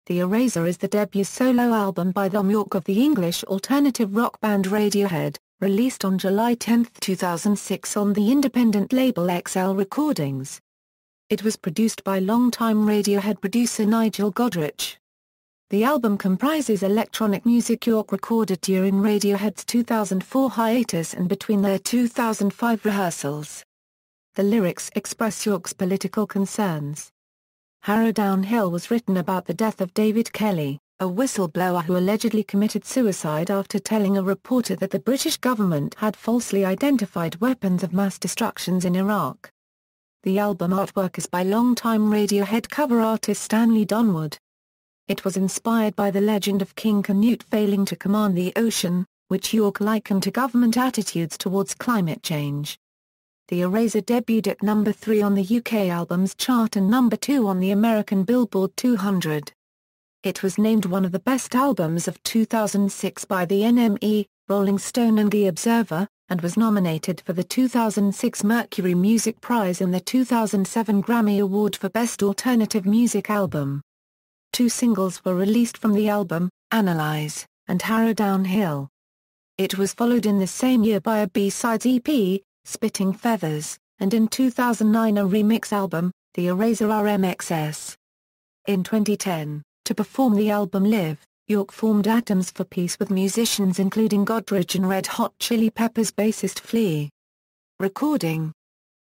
The Eraser is the debut solo album by Thom Yorke of the English alternative rock band Radiohead, released on July 10, 2006 on the independent label XL Recordings. It was produced by longtime Radiohead producer Nigel Godrich. The album comprises electronic music Yorke recorded during Radiohead's 2004 hiatus and between their 2005 rehearsals. The lyrics express Yorke's political concerns. Harrowdown Hill was written about the death of David Kelly, a whistleblower who allegedly committed suicide after telling a reporter that the British government had falsely identified weapons of mass destruction in Iraq. The album artwork is by longtime Radiohead cover artist Stanley Donwood. It was inspired by the legend of King Canute failing to command the ocean, which Yorke likened to government attitudes towards climate change. The Eraser debuted at number 3 on the UK Albums Chart and number 2 on the American Billboard 200. It was named one of the best albums of 2006 by the NME, Rolling Stone and The Observer, and was nominated for the 2006 Mercury Music Prize and the 2007 Grammy Award for Best Alternative Music Album. 2 singles were released from the album, Analyze, and Harrowdown Hill. It was followed in the same year by a B-sides EP, Spitting Feathers, and in 2009 a remix album, The Eraser RMXS. In 2010, to perform the album live, Yorke formed Atoms for Peace with musicians including Godrich and Red Hot Chili Peppers bassist Flea. Recording.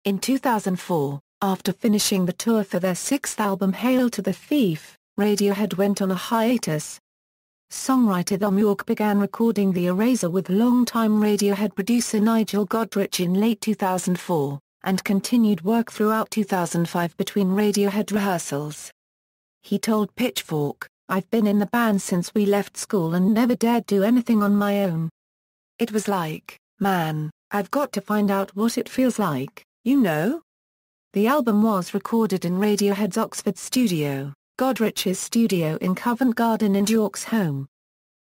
In 2004, after finishing the tour for their 6th album Hail to the Thief, Radiohead went on a hiatus. Songwriter Thom Yorke began recording The Eraser with longtime Radiohead producer Nigel Godrich in late 2004, and continued work throughout 2005 between Radiohead rehearsals. He told Pitchfork, "I've been in the band since we left school and never dared do anything on my own. It was like, man, I've got to find out what it feels like, you know?" The album was recorded in Radiohead's Oxford studio, Godrich's studio in Covent Garden and Yorke's home.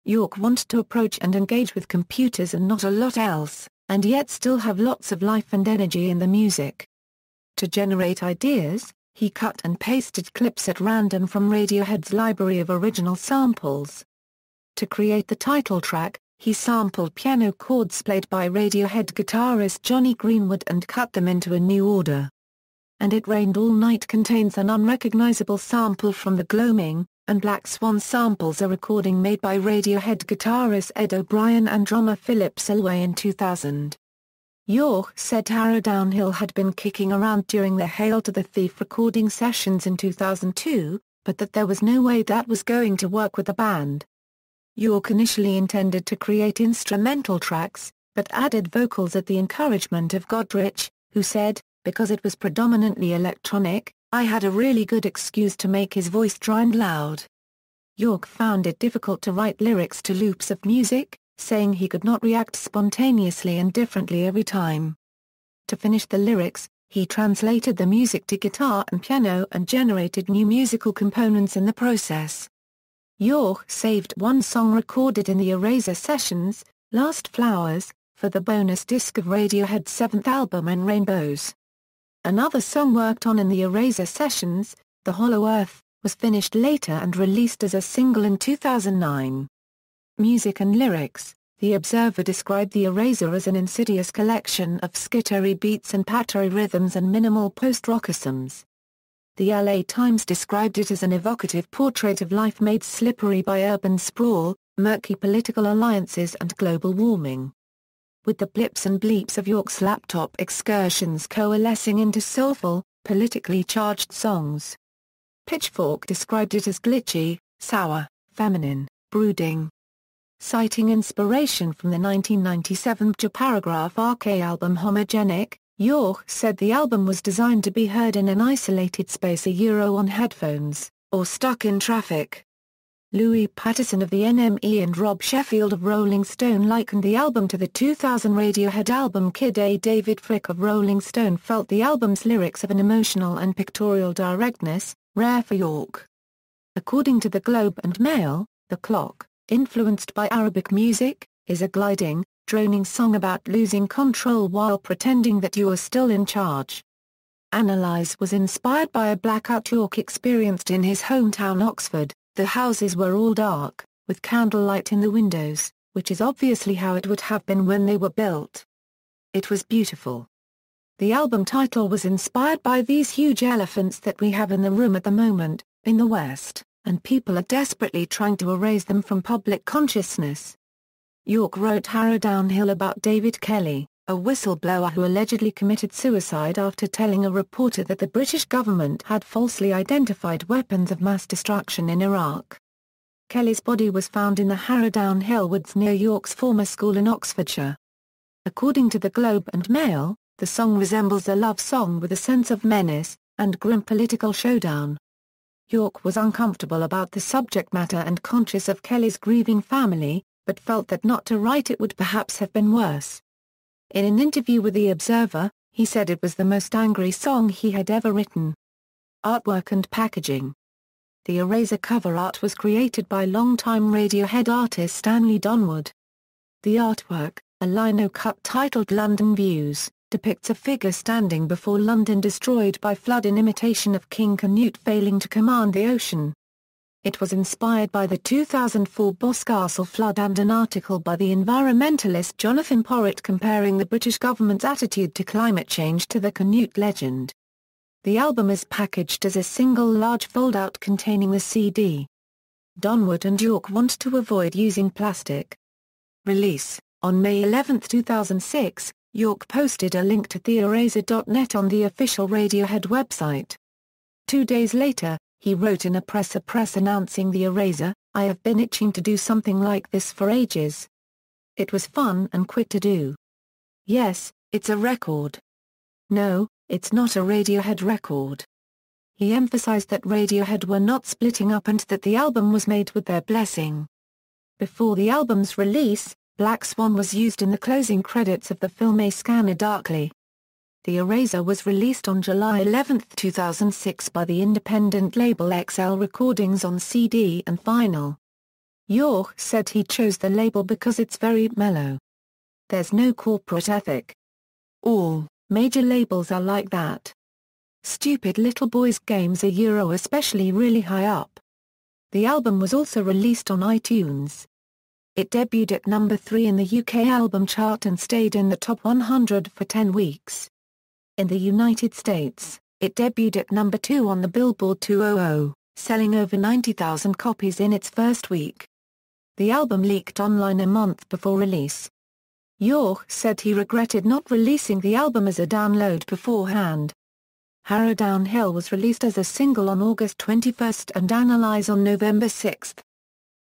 Yorke wanted to approach and engage with computers and not a lot else, and yet still have lots of life and energy in the music. To generate ideas, he cut and pasted clips at random from Radiohead's library of original samples. To create the title track, he sampled piano chords played by Radiohead guitarist Jonny Greenwood and cut them into a new order. And It Rained All Night contains an unrecognizable sample from the Gloaming, and Black Swan samples a recording made by Radiohead guitarist Ed O'Brien and drummer Philip Selway in 2000. Yorke said Harrowdown Hill had been kicking around during the Hail to the Thief recording sessions in 2002, but that there was no way that was going to work with the band. Yorke initially intended to create instrumental tracks, but added vocals at the encouragement of Godrich, who said, "Because it was predominantly electronic, I had a really good excuse to make his voice dry and loud." Yorke found it difficult to write lyrics to loops of music, saying he could not react spontaneously and differently every time. To finish the lyrics, he translated the music to guitar and piano and generated new musical components in the process. Yorke saved one song recorded in the Eraser sessions, Last Flowers, for the bonus disc of Radiohead's 7th album In Rainbows. Another song worked on in the Eraser sessions, The Hollow Earth, was finished later and released as a single in 2009. Music and lyrics. The Observer described The Eraser as an insidious collection of skittery beats and pattery rhythms and minimal post-rockisms. The LA Times described it as an evocative portrait of life made slippery by urban sprawl, murky political alliances and global warming. With the blips and bleeps of Yorke's laptop excursions coalescing into soulful, politically charged songs. Pitchfork described it as glitchy, sour, feminine, brooding. Citing inspiration from the 1997 Paragraph RK album Homogenic, Yorke said the album was designed to be heard in an isolated space on headphones, or stuck in traffic. Louis Patterson of the NME and Rob Sheffield of Rolling Stone likened the album to the 2000 Radiohead album Kid A. David Fricke of Rolling Stone felt the album's lyrics have an emotional and pictorial directness, rare for Yorke. According to the Globe and Mail, The Clock, influenced by Arabic music, is a gliding, droning song about losing control while pretending that you are still in charge. Analyze was inspired by a blackout Yorke experienced in his hometown Oxford, The houses were all dark, with candlelight in the windows, which is obviously how it would have been when they were built. It was beautiful. The album title was inspired by these huge elephants that we have in the room at the moment, in the West, and people are desperately trying to erase them from public consciousness. Yorke wrote Harrowdown Hill about David Kelly, a whistleblower who allegedly committed suicide after telling a reporter that the British government had falsely identified weapons of mass destruction in Iraq. Kelly's body was found in the Harrowdown Hill woods near Yorke's former school in Oxfordshire. According to the Globe and Mail, the song resembles a love song with a sense of menace and grim political showdown. Yorke was uncomfortable about the subject matter and conscious of Kelly's grieving family, but felt that not to write it would perhaps have been worse. In an interview with The Observer, he said it was the most angry song he had ever written. Artwork and packaging. The Eraser cover art was created by longtime Radiohead artist Stanley Donwood. The artwork, a lino cut titled London Views, depicts a figure standing before London destroyed by flood in imitation of King Canute failing to command the ocean. It was inspired by the 2004 Boscastle flood and an article by the environmentalist Jonathan Porritt comparing the British government's attitude to climate change to the Canute legend. The album is packaged as a single large fold-out containing the CD. Donwood and Yorke want to avoid using plastic. Release. On May 11, 2006, Yorke posted a link to theeraser.net on the official Radiohead website. 2 days later, he wrote in a press announcing the Eraser, "I have been itching to do something like this for ages. It was fun and quick to do. Yes, it's a record. No, it's not a Radiohead record." He emphasized that Radiohead were not splitting up and that the album was made with their blessing. Before the album's release, Black Swan was used in the closing credits of the film A Scanner Darkly. The Eraser was released on July 11, 2006 by the independent label XL Recordings on CD and vinyl. Yorke said he chose the label because it's very mellow. There's no corporate ethic. All major labels are like that. Stupid little boys' games are especially really high up. The album was also released on iTunes. It debuted at number 3 in the UK album chart and stayed in the top 100 for 10 weeks. In the United States, it debuted at number 2 on the Billboard 200, selling over 90,000 copies in its first week. The album leaked online a month before release. Yorke said he regretted not releasing the album as a download beforehand. Harrowdown Hill was released as a single on August 21 and Analyze on November 6.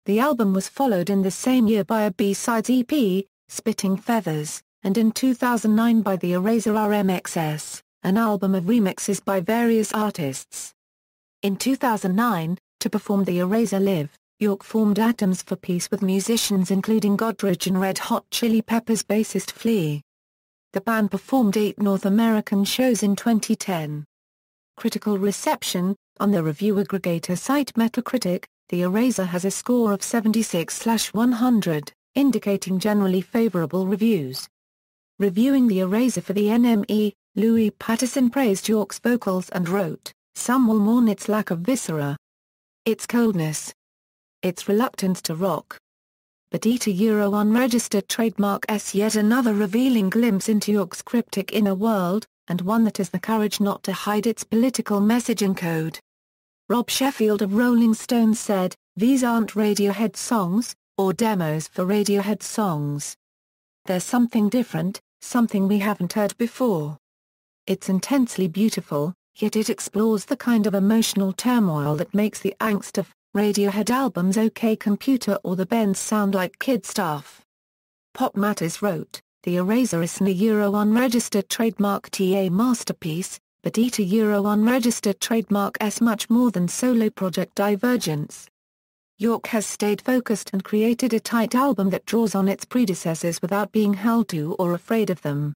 The album was followed in the same year by a B-sides EP, Spitting Feathers, and in 2009 by the Eraser RMXS, an album of remixes by various artists. In 2009, to perform the Eraser live, Yorke formed Atoms for Peace with musicians including Godrich and Red Hot Chili Peppers bassist Flea. The band performed 8 North American shows in 2010. Critical reception. On the review aggregator site Metacritic, the Eraser has a score of 76/100, indicating generally favorable reviews. Reviewing the Eraser for the NME, Louis Patterson praised Yorke's vocals and wrote, "Some will mourn its lack of viscera. Its coldness. Its reluctance to rock. But Euro unregistered trademark S yet another revealing glimpse into Yorke's cryptic inner world, and one that has the courage not to hide its political message in code." Rob Sheffield of Rolling Stone said, "These aren't Radiohead songs, or demos for Radiohead songs. There's something different, something we haven't heard before. It's intensely beautiful, yet it explores the kind of emotional turmoil that makes the angst of Radiohead albums OK Computer or The Bends sound like kid stuff." Pop Matters wrote, "The Eraser isn't a Euro unregistered trademark TA masterpiece, but Euro unregistered trademark S much more than solo project Divergence." Yorke has stayed focused and created a tight album that draws on its predecessors without being held to or afraid of them.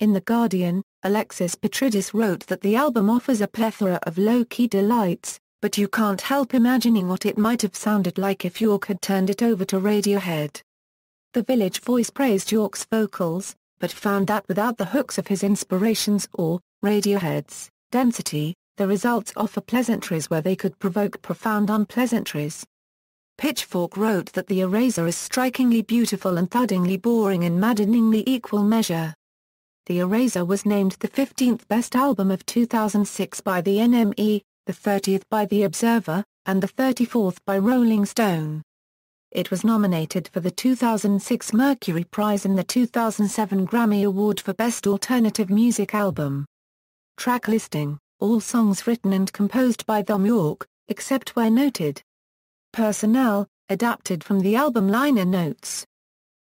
In The Guardian, Alexis Petridis wrote that the album offers a plethora of low-key delights, but you can't help imagining what it might have sounded like if Yorke had turned it over to Radiohead. The Village Voice praised Yorke's vocals, but found that without the hooks of his inspirations or Radiohead's density, The results offer pleasantries where they could provoke profound unpleasantries. Pitchfork wrote that the Eraser is strikingly beautiful and thuddingly boring in maddeningly equal measure. The Eraser was named the 15th best album of 2006 by the NME, the 30th by The Observer, and the 34th by Rolling Stone. It was nominated for the 2006 Mercury Prize and the 2007 Grammy Award for Best Alternative Music Album. Track listing: all songs written and composed by Thom Yorke, except where noted. Personnel, adapted from the album liner notes.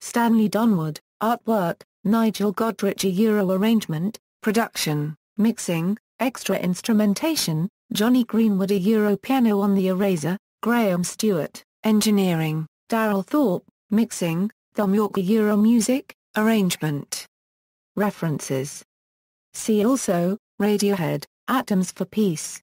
Stanley Donwood, artwork, Nigel Godrich arrangement, production, mixing, extra instrumentation, Johnny Greenwood piano on the Eraser, Graham Stewart, engineering, Daryl Thorpe, mixing, Thom Yorke music, arrangement. References. See also, Radiohead, Atoms for Peace.